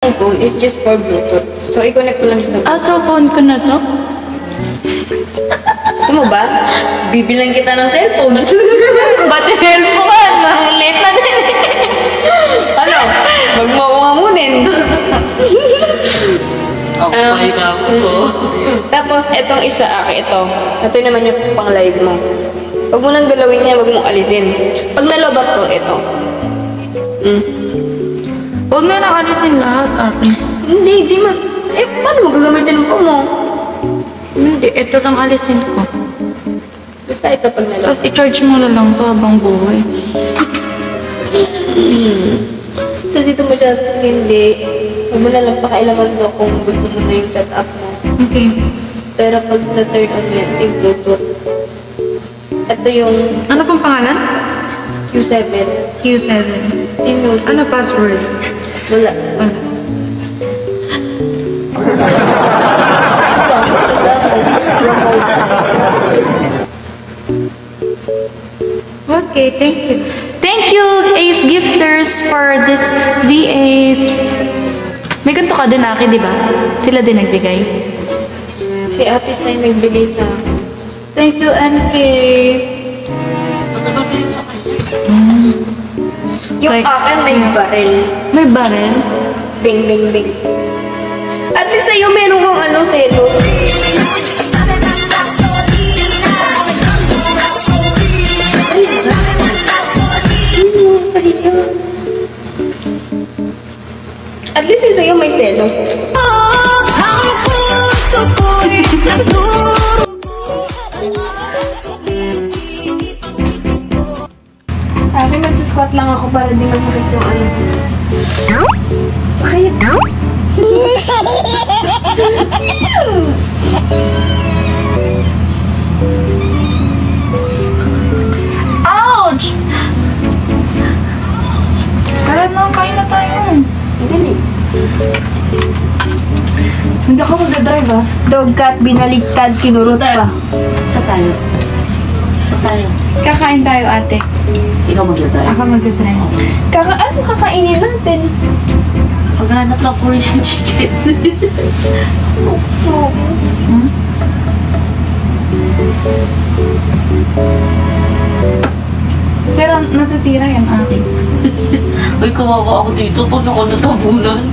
phone is just for Bluetooth. So, i-connect ko lang sa phone. So phone ko na to? Gusto mo ba? Bibilang kita ng cellphone. Ba't yung cellphone? Late na din. Ano? Wag mo akong amunin. Okay na ako. Tapos, etong isa, ito. Ito naman yung pang live mo. Huwag mo nang galawin yan, huwag mong alisin. Pag nalobat to, ito. Huwag na nakalisin lahat, akin. Hindi ma... paano mo gagamitin mo mo? Hindi, ito lang alisin ko. Basta ito pag nalobat. Tapos i-charge mo na lang to habang buhay. Tapos dito mo siya, hindi. Huwag mo na lang pakailaman doon kung gusto mo na yung setup mo. Okay. Pero pag na-turn on yan, yung Bluetooth. Ito yung Ano pang pangalan? Q7. Q7. Team Music. Ano password? Wala. Wala. Okay, thank you. Thank you, Ace Gifters, for this V8. May ganito ka din, Aki, di ba? Sila din nagbigay. Si Atis na yung nagbigay sa akin. Thank you, NK. Yung Like, akin may barrel. May barrel? Bing, bing, bing. At least sa'yo meron kang selo. At least yung sa'yo may selo. Akin magsusquat lang ako para di masakit yung ano. Sakit. Ouch! Tara na, kain na tayo. Dali. Hindi ako mag-drive ah. Dog cat, binaligtad, kinurot pa. Sa tayo. Sa tayo. Kakain tayo, ate. Ikaw mag-drive. Ako mag-drive. Ano kakainin natin? Maghanap lang Korean chicken. Pero nasasira yan, akin. Uy, kawawa ako dito pag ako natabunan.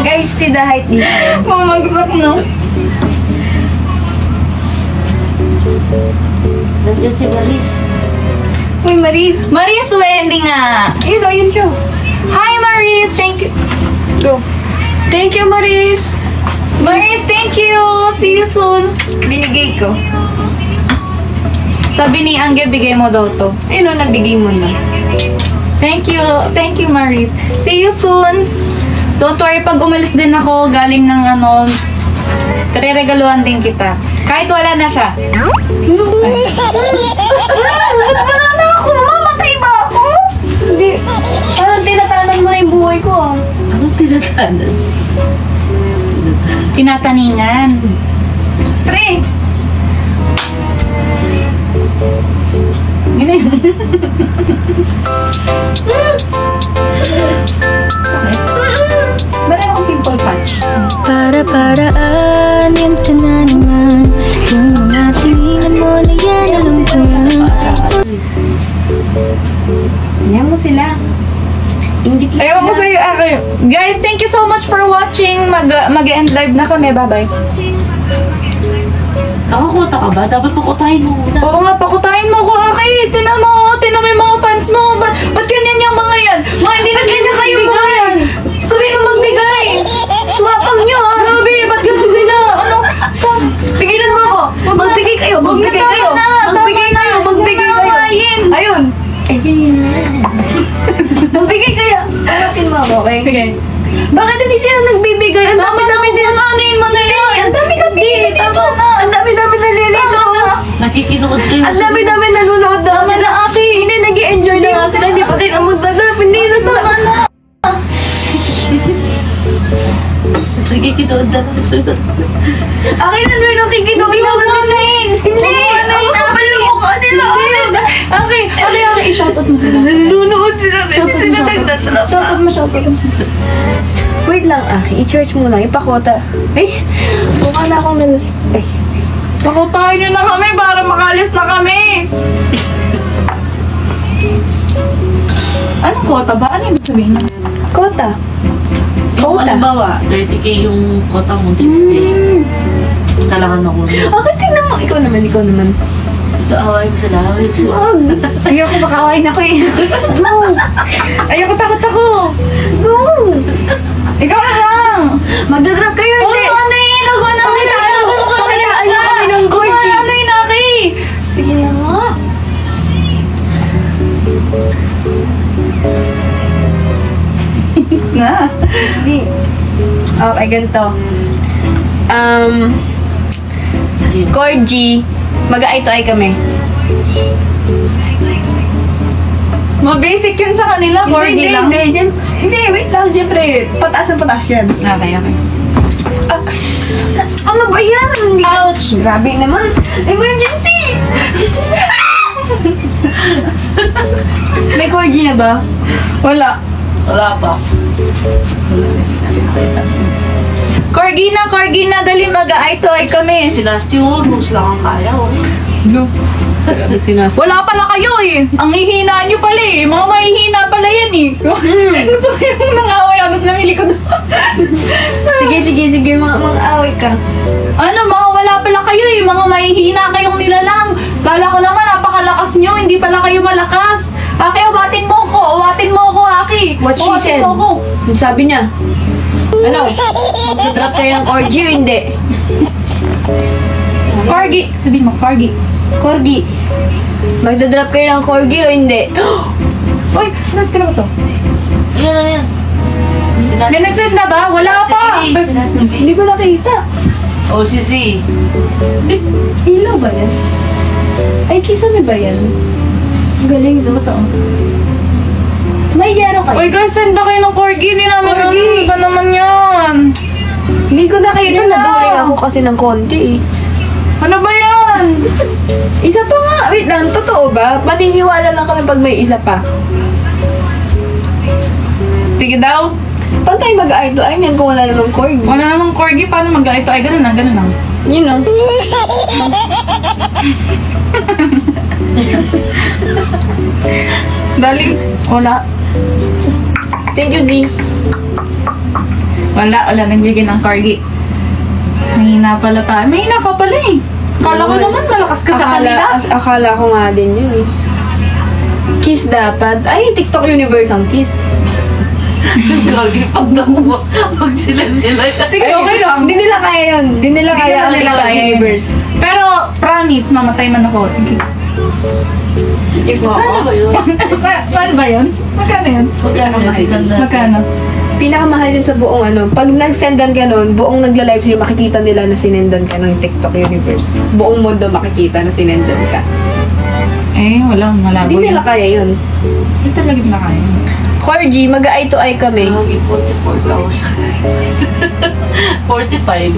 Guys, see the height difference. Mamagsak, no? Nandiyan si Maris. Uy, Maris. Maris Wendy nga! Ayun siya. Hi, Maris! Thank you! Go. Thank you, Maris. Maris, thank you! See you soon! Binigay ko. Sabi ni Angge, bigay mo daw to. Ayun nabigay mo na. Thank you, Maris. See you soon! Don't worry, pag umalis din ako, galing ng reregaluhan din kita. Kahit wala na siya. Wala na ako. Mamatay ba ako? Hindi. Tinatanan mo na yung buhay ko. Anong tinatanan? Tinataningan. Pre. Ganun. Meron akong pimple patch. Para-paraan, yan ka na naman. Yung mga tingin mo na yan, alam ko yan. Yan mo sila. Ingit lang Ayaw ko sa'yo, guys, thank you so much for watching. Mag-end live na kami. Bye-bye. Nakakuta ka ba? Dapat pakutahin mo muna. Oo nga, pakutayin mo ko, Aki. Tinan mo yung mga fans mo. Ba't ganyan yung mga yan? Mga hindi na ganyan kayo mga yan. Sabihin mo magbigay. Swapang nyo, ha? Grabe, ba't ganyan sila? Ano? Pigilan mo ako. Magbigay kayo. Magbigay kayo. Magbigay kayo. Magbigay kayo. Ayun. Magbigay kaya. Ayatin mo ako, okay? Okay. Bakit hindi sila nagbibigay? Ang dami-dami nila. Anuin mo na yun. Ang dami-dami nililito. Ang dami-dami nililito. Nakikinood kayo. Ang dami-dami nanonood na sila. Hindi, nag-i-enjoy na nga sila. Hindi pa sila magdadap. Hindi na sa... Nakikinood na lang sila. Akin na naman nakikinood na. Hindi, Hindi! Ang kapal na mukha nila. Okay, i-shoutout mo sila. Nanonood sila. Hindi Shoutout sila mo, nagtatrap. shoutout mo. Wait lang, Aki. I-church mo lang. Ipakota. Ay, mukha na akong nalus. Ay. Pakotahin nyo na kami para makalis na kami. Anong kota ba? Ano ibig sabihin? Kota. Yung halimbawa, 30K yung kota mo this day. Kailangan ako. Okay, tingnan mo. Ikaw naman. So, away ko sila. Wag. Ayoko makawain ako eh. Go. Ayoko, takot ako. Go. Ikaw na lang. Magdadrop kayo. Hindi. Ano yun? Pakitaan niyo kami ng Gorgie. Ano yun, Aki? Sige na nga. Na. Hindi. Okay, ganito. Gorgie. Mag-eye to eye kami. Ma-basic yun sa kanila, Corgi lang. Hindi, wait lang, siyempre, pataas na pataas yan. Okay. Ano ba yan? Ouch! Grabe naman. Emergency! May Corgi na ba? Wala. Wala pa. Corgi na, dali mag-eye to eye kami. Sinasti Rose lang ang kaya. No. Wala pala kayo eh. Ang hihina nyo pala eh. Mga mahihina pala yan eh. Gusto ko yung nangaway ako sa namili ko doon. Sige. Mga away ka. Ano, mga wala pala kayo eh. Mga mahihina kayong nilalang. Kala ko naman napakalakas nyo. Hindi pala kayo malakas. Aki, awatin mo ko, Aki. What she said? Sabi niya. Ano? Mag-drop kayo ng Corgi o hindi? Corgi. Sabihin mo, Corgi. Magdadrop kayo ng Corgi o hindi? Uy, nagtira ba to? Yan. May nag-send na ba? Wala pa! Hindi ko nakita. OCC. Ilaw ba yan? Ay, kisame ba yan? Galing, totoo. May yero kayo. Uy guys, send na kayo ng Corgi. Hindi namin Corgi. Ano ba naman yan? Hindi ko nakita. Naduling ako kasi ng konti eh. Ano ba yan? Isa pa nga. Wait lang, totoo ba? Maniniwala lang kami pag may isa pa. Sige daw. Pag tayo mag-eye to eye yan kung wala namang Corgi. Wala namang Corgi, paano mag-eye to eye? Ganun lang. Yun lang. Dali. Wala. Thank you, Z. Wala. Nagbigay ng Corgi. Mahina pala tayo. Mahina ka pala eh. Akala ko naman malakas ka sa kanila. Akala ko nga din yun eh. Kiss dapat. Ay, TikTok Universe ang kiss. Gagi, pag sila nila. Sige, okay lang. Hindi nila kaya yun. Hindi nila kaya ang TikTok Universe. Pero, promise, mamatay man ako. Paano ba yun? Paano ba yun? Magkano yun? Magkano? Pinakamahal yun sa buong ano. Pag nag-sendan ka nun, buong nagla-live stream, makikita nila na sinendan ka ng TikTok Universe. Buong mundo makikita na sinendan ka. Eh, walang malabo. Hindi nila kaya yun. Hindi talaga nila kaya yun. Corgi, mag-eye to eye kami. Gagi, 44,000. 45.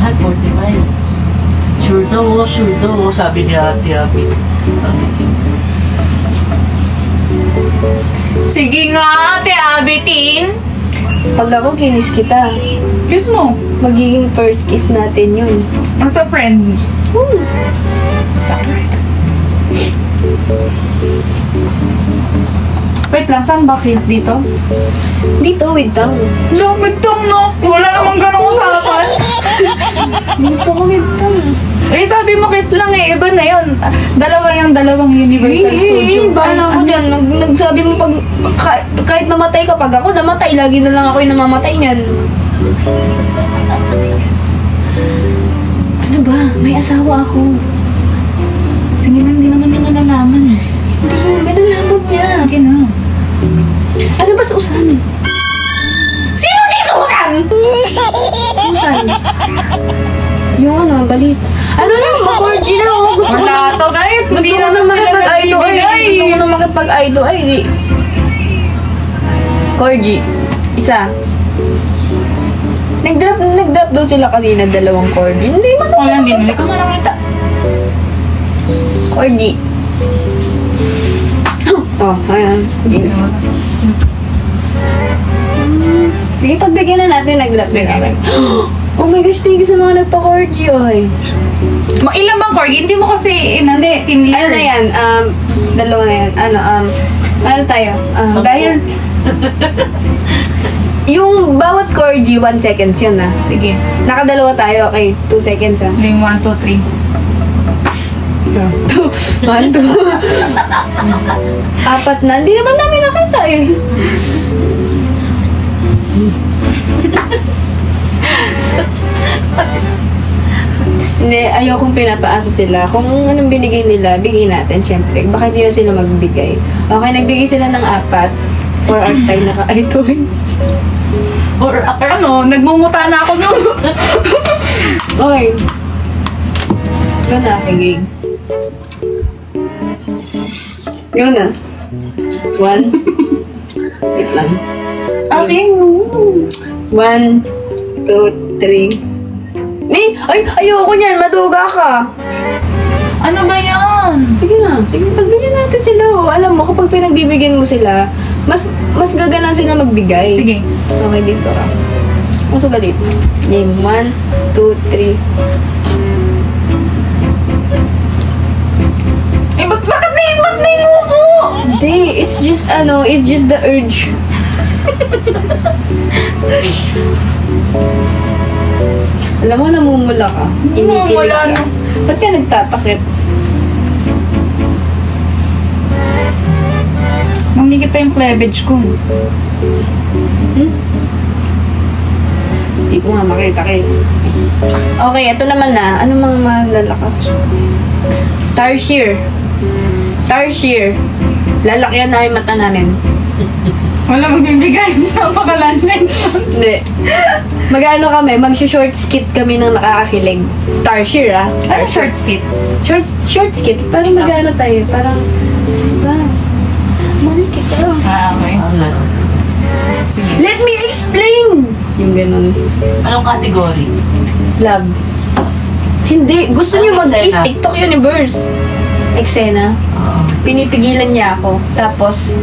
Ay, 45. Sure daw, sabi ni Ate Abby. Sige nga, Ate Abitin. Pag ako kinis kita. Kiss mo. Magiging first kiss natin yun. As a friend. Sakit. Wait lang, saan ba kiss? Dito? Dito, with tongue. No, with tongue, no? Wala namang ganong usapan. Gusto ko with tongue. Eh, sabi mo kiss lang eh. Iba na yun. Dalawang Universal Studio. Bahala ko dyan. Nagsabi mo pag... Kahit mamatay ka, pag ako namatay, lagi na lang ako yung namamatay niyan. Ano ba? May asawa ako. Sige lang, hindi naman niya malalaman eh. Hindi, may nalaman niya. Sige na. Ano ba Susan? Sino si Susan? Susan? Yung ano, balita. Ano na, Corgi na ako. Wala to guys. Hindi na naman makipag-eye to eye. Gusto ko na makipag-eye to eye. Corgi. Isa. Nag-drop daw sila kanina, dalawang corgi. Hindi man. Ako lang din. Hindi ko malakita. Corgi. Oh, ayan. Sige, pagbigyan na natin, nag-drop din kami. Oh my gosh, thank you sa mga nagpa-corgi, oy. Ilan bang corgi? Hindi mo kasi Hindi, kinlear. ano na yan? Dalawa na yan. Ano tayo? Dahil, yung bawat corgi, 1 seconds yun, ah. Sige. Nakadalawa tayo, okay, 2 seconds, ah. Game 1, 2, 3. 1, 2. Apat na. Hindi naman namin nakita, eh. Hindi, ayokong pinapaasa sila. Kung anong binigay nila, bigay natin, syempre. Baka hindi na sila magbigay. Okay, nagbigay sila ng 4. 4 hours tayo naka-ituin. Or ano, nagmumuta na ako nun. Okay. Yun na. Sige. Yun na. 1. Wait lang. Okay. 1, 2, 3. Ay, ayoko niyan. Maduga ka. Ano ba yan? Sige na. Sige, pagbigyan natin sila. Oh. Alam mo, kapag pinagbibigyan mo sila, mas gagana sila magbigay. Sige. Okay, dito ka. Uso ka dito. Game 1, 2, 3. Eh, bakit na yung uso? Hindi, it's just the urge. Alam mo, namumula ka. Kinikilig Namumula ka. na. Ba't ka nagtatakip? Mamikita yung cleavage ko. Hindi ko nga makita kayo. Okay, ito naman na. Ano mga malalakas? Tarsier. Lalakyan na yung mata namin. Wala magbibigay. Napakalansin. Hindi. Mag-ano kami, mag-short skit kami ng nakakakilig. Tarsier, ah. Ano short skit? Short skit. Parang mag-ano tayo. Parang, malikit ka. Okay. Sige. Let me explain! Yung ganun. Anong category? Love. Hindi. Gusto niyo Anong mag-kiss eksena? TikTok Universe. Eksena. Oo. Pinipigilan niya ako. Tapos,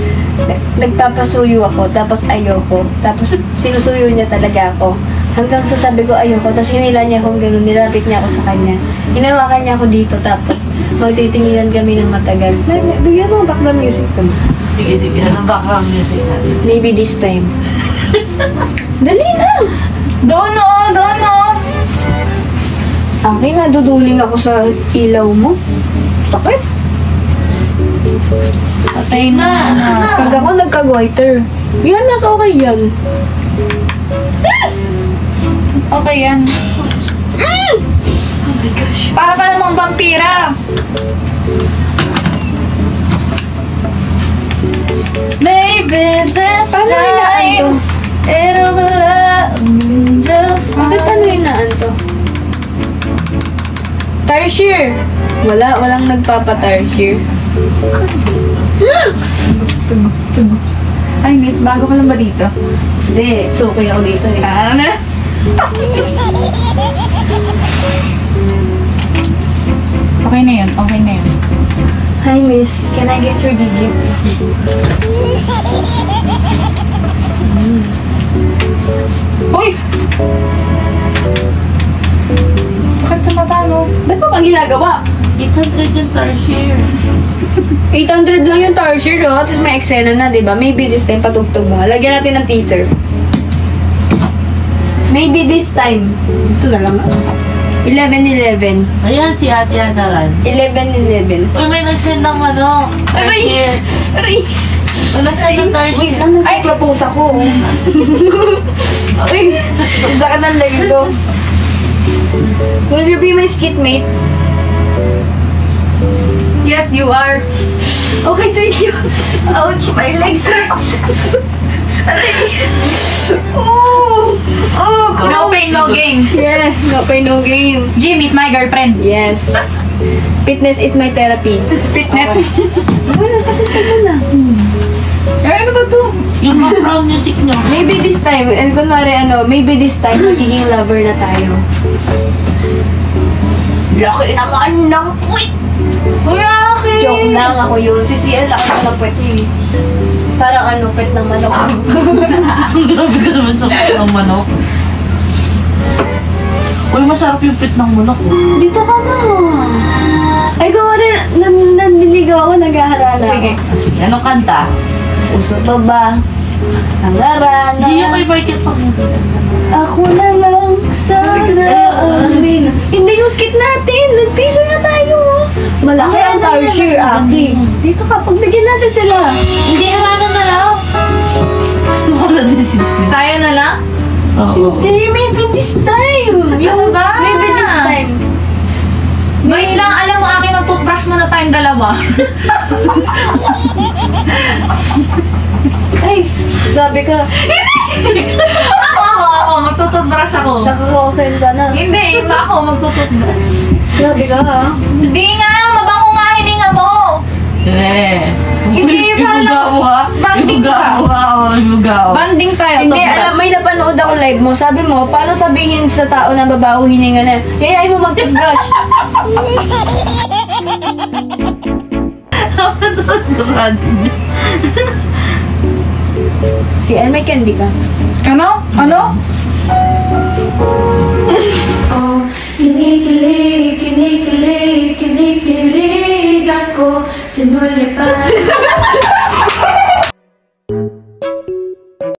nagpapasuyo ako. Tapos, ayoko. Tapos, sinusuyo niya talaga ako. Hanggang sasabi ko ayoko. Tapos, hinila niya akong ganun. Nilapit niya ako sa kanya. Hinawakan niya ako dito. Tapos, magtitinginan kami ng matagal. Bigyan mo ang background music to. Sige. Anong background music natin? Maybe this time. Dali na! Dono! Okay, naduduling ako sa ilaw mo. Sakit. Patay na. Pag ako nagka-goiter, yan, mas okay yan. Okay yan. Oh my gosh. Para pa namang vampira. Maybe this Paano hinaan to? it'll be Bakit paano hinaan to? Tarsier! Walang nagpapa-tarsier. Ay, miss, bago ka lang ba dito? Hindi, it's okay ako dito eh. Ano? Okay na yun. Hi miss, can I get your digits? Uy! Sakit sa mata, no? Ba't mo pang ginagawa? 800 yung tarsier. 800 lang yung tarsier, oh. Tapos may eksena na, di ba? Maybe this time, patugtog mo. Lagyan natin ng teaser. Maybe this time. Ito na lang. 11-11. Ayan si Ate Anaran. 11-11. Uy, may nag-send ng tarsier. Aray! May nag-send ng tarsier. Wait, ano nagpapose ako? Uy, ang sakit ng leg ko. Will you be my skitmate? Yes, you are. Okay, thank you. Ouch, my legs hurt. Oh! Oh, No pain, no gain. Yeah, no pain, no gain. Jim is my girlfriend. Yes. Fitness is my therapy. Fitness. Okay. Ay, ano ba to? Yung background music nyo. Maybe this time, and kunwari maybe this time, magiging lover na tayo. Laki naman ng puwit! Uy, Aki! Joke lang ako yun. Si CL, laki na ng puwet niya eh. Parang puwet ng manok. Grabe ka naman sa puwit ng manok. Uy, masarap yung puwit ng manok. Dito ka na. Ay, gawa rin. Nanliligaw ako, nag-aharana. Sige. Sige, anong kanta? Uso pa ba? Ang arana. Hindi yung kay Michael Pangilinan. Ako na lang sana amin. Hindi yung skit natin. Nag-teaser na tayo. Malaki ang tower share, Aki. Dito ka, pagbigyan natin sila. Hindi, harana na lang. Wala din sisi. Tayo na lang? Oo. Hindi, maybe this time. Ano ba? Maybe this time. Wait lang, alam mo, Aki, mag-toothbrush muna tayong dalawa. Ay, sabi ka. Ako, magtutoothbrush ako. Nakaka-open ka na. Hindi, ako, magtutoothbrush. Sabi ka ha. Hindi nga, mabango nga hininga mo. Hindi, ibuga mo ha. Banding Ibuga ka. mo ha. Ibuga mo. Banding tayo, Hindi, toothbrush. may napanood ako live mo. Sabi mo, paano sabihin sa tao na babaho hininga na, yayain mo mag-toothbrush. Napanood ko nga din. Si El, may candy ka. Ano? Ano? Oh, kinikilig